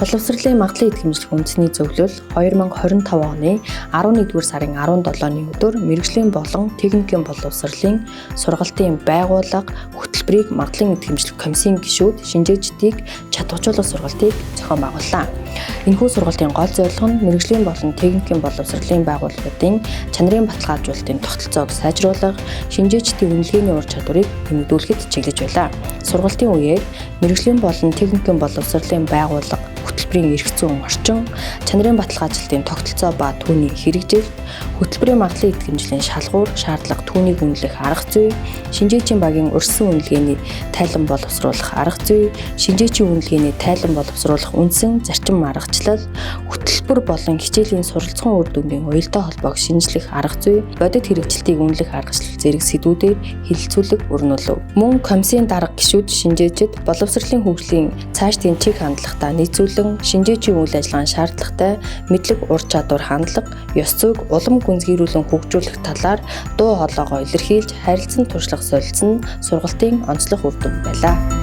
Боловсролын магадлалын эдгэмжлэх үндэсний зөвлөл 2025 оны 11-р сарын 17-ны өдөр мэргэжлийн болон техникийн боловсролын сургалтын байгууллага хөтөлбөрийг магадлалын эдгэмжлэх комиссийн гишүүд шинжээчдийг чадваржуулах сургалтыг зохион байгууллаа. Энэхүү сургалтын гол зорилго нь мэргэжлийн болон техникийн боловсролын байгууллагуудын чанарын баталгаажуулалтын тогтолцоог сайжруулах, шинжээчдийн үнэлгээний ур чадварыг нэмэгдүүлэхэд чиглэж байлаа. Сургалтын үеэр мэргэжлийн болон техникийн боловсролын байгууллага хөтөлбөрийн эрх зүйн орчин, чанарын баталгаажлалтын тогтолцоо ба түүний хэрэгжил, хөтөлбөрийн магадлалын эдгэмжлийн шалгуур, шаардлага түүнийг үнэлэх арга зүй, шинжээчийн багийн өрсөн үнэлгээний тайлан боловсруулах арга зүй, шинжээчийн үнэлгээний тайлан боловсруулах үндсэн зарчим аргачлал, хөтөлбөр болон хичээлийн суралцсан үр дүнгийн уялдаа холбоог шинжлэх арга зүй, бодит хэрэгжилтийг үнэлэх аргачлал зэрэг сэдвүүдээр хэлэлцүүлэг өрнүүлв. Мөн комиссийн дарга гишүүд шинжээчид боловсролын хөгжлийн цаашдын чиг хандлагатаа нийцүүлэн шинжээчийн үйл ажиллагааны шаардлагатай мэдлэг, ур чадвар, хандлага, ёс зүйг улам гүнзгийрүүлэн хөгжүүлэх талаар дуу хоолойгоо илэрхийлж харилцан туршлага солилцсон сургалтын онцлог үр дүн байлаа.